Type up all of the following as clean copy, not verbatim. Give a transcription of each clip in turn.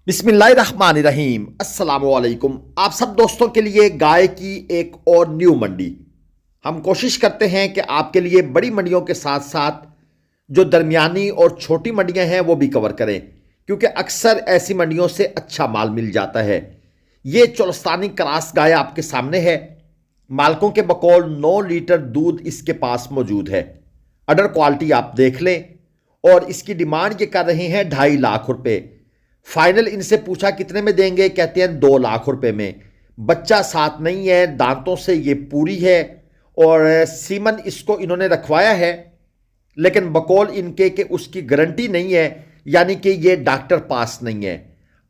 बिस्मिल्लाहिर्रहमानिर्रहीम अस्सलामुअलैकुम। आप सब दोस्तों के लिए गाय की एक और न्यू मंडी। हम कोशिश करते हैं कि आपके लिए बड़ी मंडियों के साथ साथ जो दरमियानी और छोटी मंडियां हैं वो भी कवर करें, क्योंकि अक्सर ऐसी मंडियों से अच्छा माल मिल जाता है। ये चोलस्तानी क्रास गाय आपके सामने है। मालकों के बकौल 9 लीटर दूध इसके पास मौजूद है। अडर क्वालिटी आप देख लें। और इसकी डिमांड ये कर रहे हैं 2.5 लाख रुपए। फाइनल इनसे पूछा कितने में देंगे, कहते हैं 2 लाख रुपए में। बच्चा साथ नहीं है, दांतों से ये पूरी है और सीमन इसको इन्होंने रखवाया है, लेकिन बकौल इनके कि उसकी गारंटी नहीं है, यानी कि ये डॉक्टर पास नहीं है।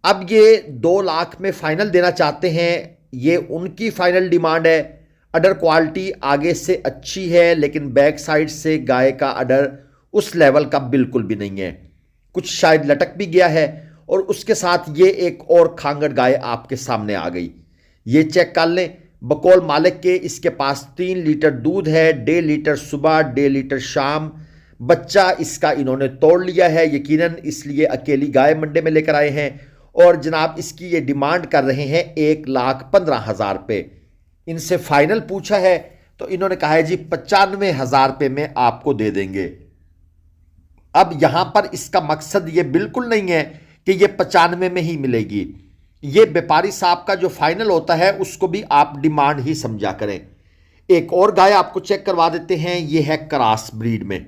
अब ये 2 लाख में फाइनल देना चाहते हैं, ये उनकी फाइनल डिमांड है। अडर क्वालिटी आगे से अच्छी है, लेकिन बैक साइड से गाय का अडर उस लेवल का बिल्कुल भी नहीं है, कुछ शायद लटक भी गया है। और उसके साथ ये एक और खांगड़ गाय आपके सामने आ गई। ये चेक कर लें। बकौल मालिक के इसके पास 3 लीटर दूध है, 1.5 लीटर सुबह, 1.5 लीटर शाम। बच्चा इसका इन्होंने तोड़ लिया है यकीनन, इसलिए अकेली गाय मंडे में लेकर आए हैं। और जनाब इसकी ये डिमांड कर रहे हैं 1,15,000 रुपये। इनसे फाइनल पूछा है तो इन्होंने कहा है जी 95,000 रुपये में आपको दे देंगे। अब यहां पर इसका मकसद ये बिल्कुल नहीं है कि ये 95 में ही मिलेगी। ये व्यापारी साहब का जो फाइनल होता है उसको भी आप डिमांड ही समझा करें। एक और गाय आपको चेक करवा देते हैं। ये है क्रॉस ब्रीड में,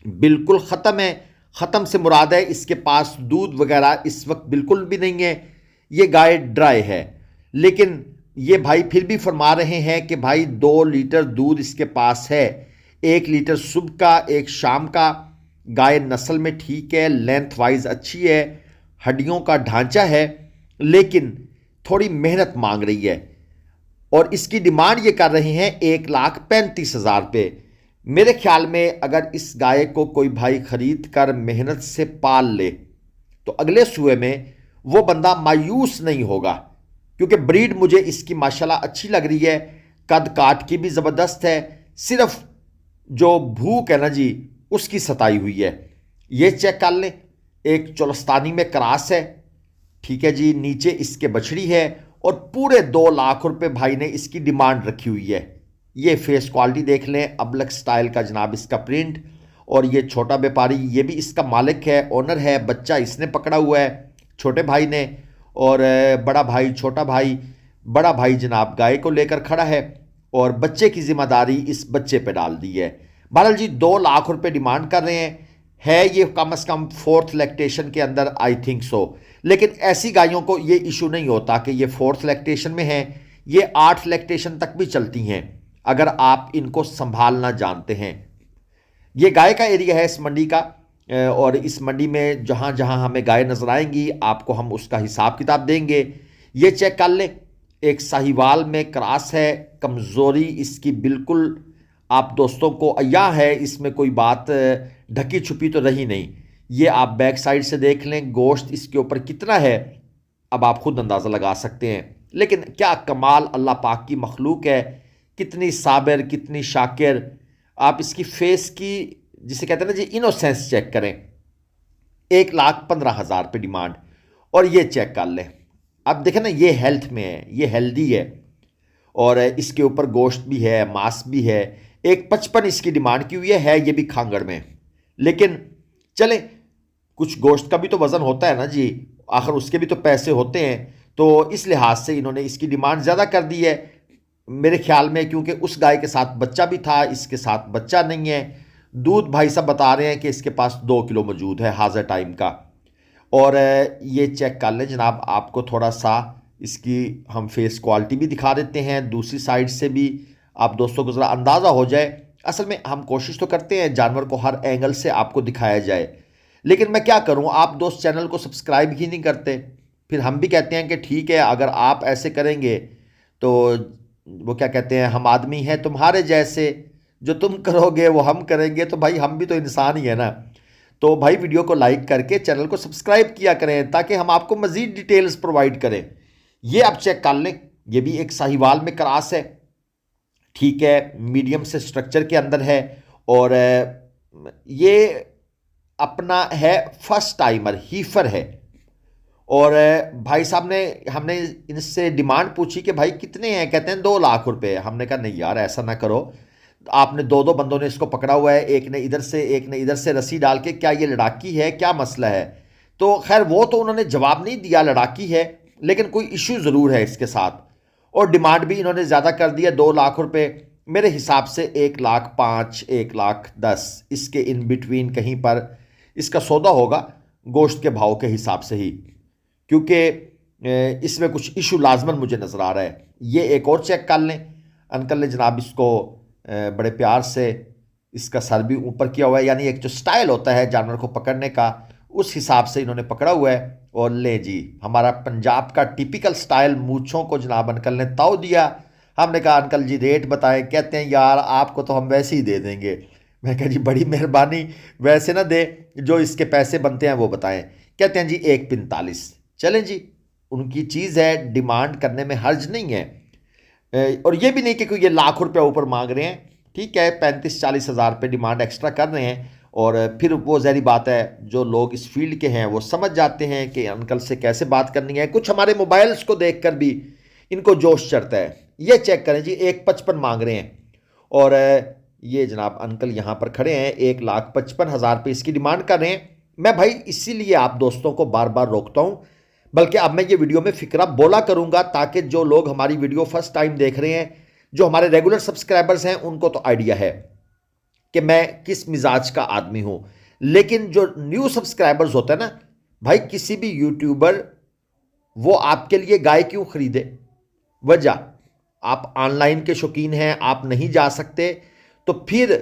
बिल्कुल ख़त्म है। ख़त्म से मुराद है इसके पास दूध वगैरह इस वक्त बिल्कुल भी नहीं है। ये गाय ड्राई है, लेकिन ये भाई फिर भी फरमा रहे हैं कि भाई 2 लीटर दूध इसके पास है, 1 लीटर सुबह का, 1 शाम का। गाय नस्ल में ठीक है, लेंथ वाइज अच्छी है, हड्डियों का ढांचा है, लेकिन थोड़ी मेहनत मांग रही है। और इसकी डिमांड ये कर रहे हैं 1,35,000 रुपये। मेरे ख्याल में अगर इस गाय को कोई भाई खरीद कर मेहनत से पाल ले तो अगले सूए में वो बंदा मायूस नहीं होगा, क्योंकि ब्रीड मुझे इसकी माशाल्लाह अच्छी लग रही है। कद काट की भी ज़बरदस्त है, सिर्फ जो भूख है ना जी उसकी सताई हुई है। ये चेक कर लें। एक चोलस्तानी में क्रास है, ठीक है जी। नीचे इसके बछड़ी है और पूरे 2 लाख रुपए भाई ने इसकी डिमांड रखी हुई है। ये फेस क्वालिटी देख लें, अबलक स्टाइल का जनाब इसका प्रिंट। और ये छोटा व्यापारी, ये भी इसका मालिक है, ओनर है। बच्चा इसने पकड़ा हुआ है, छोटे भाई ने। और बड़ा भाई, छोटा भाई, बड़ा भाई जनाब गाय को लेकर खड़ा है और बच्चे की जिम्मेदारी इस बच्चे पे डाल दी है। बहरहाल जी 2 लाख रुपए डिमांड कर रहे हैं। है ये कम से कम 4th लैक्टेशन के अंदर, आई थिंक सो। लेकिन ऐसी गायों को ये इशू नहीं होता कि ये 4th लैक्टेशन में है, ये 8 लैक्टेशन तक भी चलती हैं अगर आप इनको संभालना जानते हैं। ये गाय का एरिया है इस मंडी का। और इस मंडी में जहां जहां हमें गाय नजर आएंगी आपको हम उसका हिसाब किताब देंगे। ये चेक कर लें। एक साहिवाल में क्रास है, कमजोरी इसकी बिल्कुल आप दोस्तों को अय्या है, इसमें कोई बात ढकी छुपी तो रही नहीं। ये आप बैक साइड से देख लें, गोश्त इसके ऊपर कितना है अब आप खुद अंदाज़ा लगा सकते हैं। लेकिन क्या कमाल अल्लाह पाक की मखलूक है, कितनी साबिर, कितनी शाकिर। आप इसकी फेस की, जिसे कहते हैं ना जी, इनोसेंस चेक करें। 1,15,000 रुपये डिमांड। और ये चेक कर लें। अब देखें ना, ये हेल्थ में है, ये हेल्दी है और इसके ऊपर गोश्त भी है, मांस भी है। 1,55 इसकी डिमांड की हुई है, ये भी खांगड़ में। लेकिन चलें, कुछ गोश्त का भी तो वज़न होता है ना जी, आखिर उसके भी तो पैसे होते हैं। तो इस लिहाज से इन्होंने इसकी डिमांड ज़्यादा कर दी है मेरे ख्याल में, क्योंकि उस गाय के साथ बच्चा भी था, इसके साथ बच्चा नहीं है। दूध भाई साहब बता रहे हैं कि इसके पास 2 किलो मौजूद है हाज़र टाइम का। और ये चेक कर लें जनाब, आपको थोड़ा सा इसकी हम फेस क्वालिटी भी दिखा देते हैं, दूसरी साइड से भी आप दोस्तों को ज़रा अंदाज़ा हो जाए। असल में हम कोशिश तो करते हैं जानवर को हर एंगल से आपको दिखाया जाए, लेकिन मैं क्या करूं, आप दोस्त चैनल को सब्सक्राइब ही नहीं करते। फिर हम भी कहते हैं कि ठीक है, अगर आप ऐसे करेंगे तो वो क्या कहते हैं, हम आदमी हैं तुम्हारे जैसे, जो तुम करोगे वो हम करेंगे। तो भाई हम भी तो इंसान ही है ना। तो भाई वीडियो को लाइक करके चैनल को सब्सक्राइब किया करें ताकि हम आपको मज़ीद डिटेल्स प्रोवाइड करें। ये आप चेक कर लें। ये भी एक साहिवाल में क्रास है, ठीक है, मीडियम से स्ट्रक्चर के अंदर है। और ये अपना है फर्स्ट टाइमर, हीफर है। और भाई साहब ने हमने इनसे डिमांड पूछी कि भाई कितने हैं, कहते हैं 2 लाख रुपए। हमने कहा नहीं यार ऐसा ना करो, आपने दो दो बंदों ने इसको पकड़ा हुआ है, एक ने इधर से एक ने इधर से रस्सी डाल के, क्या ये लड़ाकी है, क्या मसला है। तो खैर वो तो उन्होंने जवाब नहीं दिया लड़ाकी है, लेकिन कोई इश्यू ज़रूर है इसके साथ। और डिमांड भी इन्होंने ज़्यादा कर दिया, 2 लाख रुपए। मेरे हिसाब से 1,05,000 1,10,000 इसके इन बिटवीन कहीं पर इसका सौदा होगा, गोश्त के भाव के हिसाब से ही, क्योंकि इसमें कुछ इशू लाजमन मुझे नज़र आ रहा है। ये एक और चेक कर लें। अंकल ने जनाब इसको बड़े प्यार से इसका सर भी ऊपर किया हुआ है, यानी एक जो स्टाइल होता है जानवर को पकड़ने का, उस हिसाब से इन्होंने पकड़ा हुआ है। और ले जी, हमारा पंजाब का टिपिकल स्टाइल, मूँछों को जनाब अंकल ने ताव दिया। हमने कहा अंकल जी रेट बताएं, कहते हैं यार आपको तो हम वैसे ही दे देंगे। मैं कहा जी बड़ी मेहरबानी, वैसे ना दे, जो इसके पैसे बनते हैं वो बताएं। कहते हैं जी 1,45,000। चलें जी, उनकी चीज़ है, डिमांड करने में हर्ज नहीं है। और ये भी नहीं कि कोई ये लाख रुपये ऊपर मांग रहे हैं, ठीक है, 35-40 हज़ार रुपये डिमांड एक्स्ट्रा कर रहे हैं। और फिर वो ज़हरी बात है, जो लोग इस फील्ड के हैं वो समझ जाते हैं कि अंकल से कैसे बात करनी है। कुछ हमारे मोबाइल्स को देखकर भी इनको जोश चढ़ता है। ये चेक करें जी, 1,55,000 मांग रहे हैं। और ये जनाब अंकल यहाँ पर खड़े हैं, 1,55,000 रुपये इसकी डिमांड कर रहे हैं। मैं भाई इसीलिए आप दोस्तों को बार बार रोकता हूँ, बल्कि अब मैं ये वीडियो में फ़िक्रा बोला करूँगा, ताकि जो लोग हमारी वीडियो फर्स्ट टाइम देख रहे हैं, जो हमारे रेगुलर सब्सक्राइबर्स हैं, उनको तो आइडिया है कि मैं किस मिजाज का आदमी हूं। लेकिन जो न्यू सब्सक्राइबर्स होते हैं ना भाई, किसी भी यूट्यूबर वो आपके लिए गाय क्यों खरीदे? वजह, आप ऑनलाइन के शौकीन हैं, आप नहीं जा सकते, तो फिर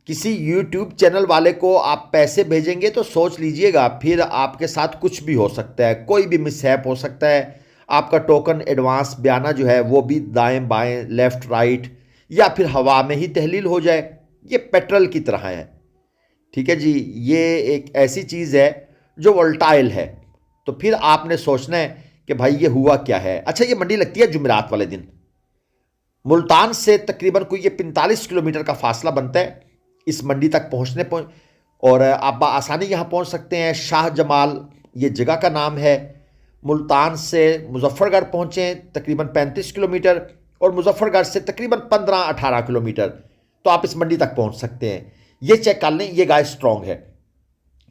किसी यूट्यूब चैनल वाले को आप पैसे भेजेंगे तो सोच लीजिएगा फिर आपके साथ कुछ भी हो सकता है, कोई भी मिसहैप हो सकता है। आपका टोकन एडवांस बयाना जो है वो भी दाएं बाएं लेफ्ट राइट या फिर हवा में ही तहलील हो जाए। ये पेट्रोल की तरह है, ठीक है जी। ये एक ऐसी चीज़ है जो वोल्टाइल है। तो फिर आपने सोचना है कि भाई ये हुआ क्या है। अच्छा, ये मंडी लगती है जुमेरात वाले दिन। मुल्तान से तकरीबन कोई ये 45 किलोमीटर का फासला बनता है इस मंडी तक पहुंचने और आप आसानी यहाँ पहुंच सकते हैं। शाह जमाल ये जगह का नाम है। मुल्तान से मुजफ्फरगढ़ पहुँचें तकरीबन 35 किलोमीटर, और मुजफ्फरगढ़ से तकरीबन 15-18 किलोमीटर, तो आप इस मंडी तक पहुंच सकते हैं। ये चेक कर लें, ये गाय स्ट्रॉन्ग है,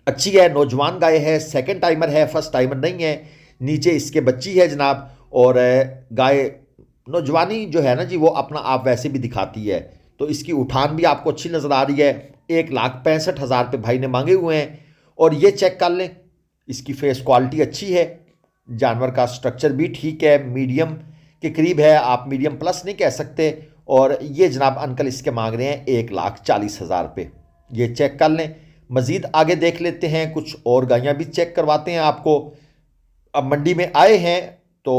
अच्छी है, नौजवान गाय है, सेकंड टाइमर है, फर्स्ट टाइमर नहीं है। नीचे इसके बच्ची है जनाब। और गाय नौजवानी जो है ना जी, वो अपना आप वैसे भी दिखाती है। तो इसकी उठान भी आपको अच्छी नज़र आ रही है। 1,65,000 रुपये भाई ने मांगे हुए हैं। और ये चेक कर लें, इसकी फेस क्वालिटी अच्छी है, जानवर का स्ट्रक्चर भी ठीक है, मीडियम के करीब है, आप मीडियम प्लस नहीं कह सकते। और ये जनाब अंकल इसके मांग रहे हैं 1,40,000 रुपये। ये चेक कर लें। मज़ीद आगे देख लेते हैं, कुछ और गायें भी चेक करवाते हैं आपको। अब मंडी में आए हैं तो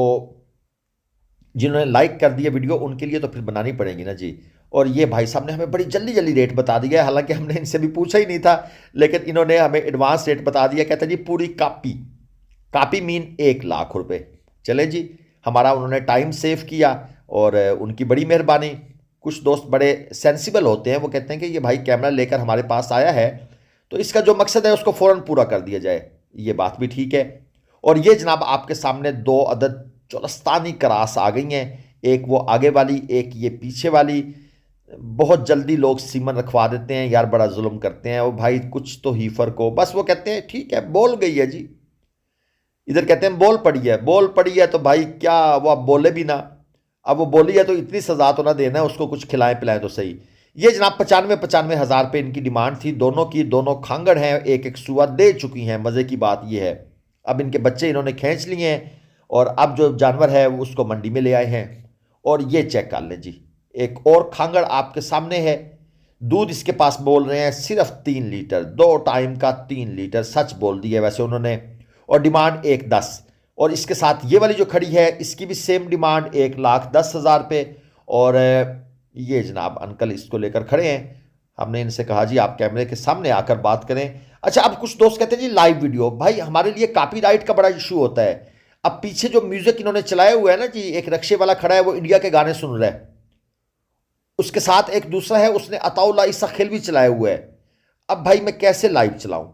जिन्होंने लाइक कर दिया वीडियो, उनके लिए तो फिर बनानी पड़ेगी ना जी। और ये भाई साहब ने हमें बड़ी जल्दी जल्दी रेट बता दिया है, हालांकि हमने इनसे भी पूछा ही नहीं था, लेकिन इन्होंने हमें एडवांस रेट बता दिया। कहते हैं जी पूरी कापी मीन 1,00,000 रुपये। चले जी, हमारा उन्होंने टाइम सेव किया और उनकी बड़ी मेहरबानी। कुछ दोस्त बड़े सेंसिबल होते हैं, वो कहते हैं कि ये भाई कैमरा लेकर हमारे पास आया है तो इसका जो मकसद है उसको फ़ौरन पूरा कर दिया जाए। ये बात भी ठीक है। और ये जनाब आपके सामने 2 अदद चौलस्तानी क्रास आ गई हैं, एक वो आगे वाली, एक ये पीछे वाली। बहुत जल्दी लोग सीमन रखवा देते हैं यार, बड़ा जुल्म करते हैं। और भाई कुछ तो हीफर को बस वो कहते हैं ठीक है बोल गई है जी, इधर कहते हैं बोल पड़ी है तो भाई क्या वो अब बोले भी ना, अब वो बोली है तो इतनी सजा तो ना देना, उसको कुछ खिलाएं पिलाएं तो सही। ये जनाब 95 हज़ार रुपये इनकी डिमांड थी, दोनों की। दोनों खांगड़ हैं, एक एक सुआ दे चुकी हैं। मज़े की बात ये है, अब इनके बच्चे इन्होंने खींच लिए हैं और अब जो जानवर है उसको मंडी में ले आए हैं। और ये चेक कर लें जी, एक और खांगड़ आपके सामने है। दूध इसके पास बोल रहे हैं सिर्फ 3 लीटर, 2 टाइम का 3 लीटर, सच बोल दिया वैसे उन्होंने। और डिमांड 1,10,000। और इसके साथ ये वाली जो खड़ी है इसकी भी सेम डिमांड 1,10,000 रुपये। और ये जनाब अंकल इसको लेकर खड़े हैं। हमने इनसे कहा जी आप कैमरे के सामने आकर बात करें। अच्छा, अब कुछ दोस्त कहते हैं जी लाइव वीडियो, भाई हमारे लिए कॉपीराइट का बड़ा इशू होता है। अब पीछे जो म्यूजिक इन्होंने चलाया हुआ है ना जी, एक रक्शे वाला खड़ा है वो इंडिया के गाने सुन रहा है, उसके साथ एक दूसरा है उसने अताउल्ला ईसा खेल भी चलाया हुआ है। अब भाई मैं कैसे लाइव चलाऊं?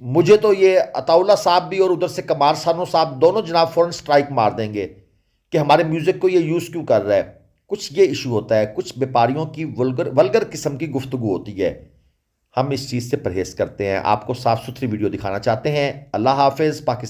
मुझे तो ये अताउल्ला साहब भी और उधर से कमार सानो साहब दोनों जनाब फ़ौरन स्ट्राइक मार देंगे कि हमारे म्यूज़िक को ये यूज़ क्यों कर रहा है। कुछ ये इशू होता है, कुछ व्यापारियों की वल्गर वल्गर किस्म की गुफ्तगू होती है। हम इस चीज़ से परहेज़ करते हैं, आपको साफ़ सुथरी वीडियो दिखाना चाहते हैं। अल्लाह हाफ़िज़। पाकिस्तान।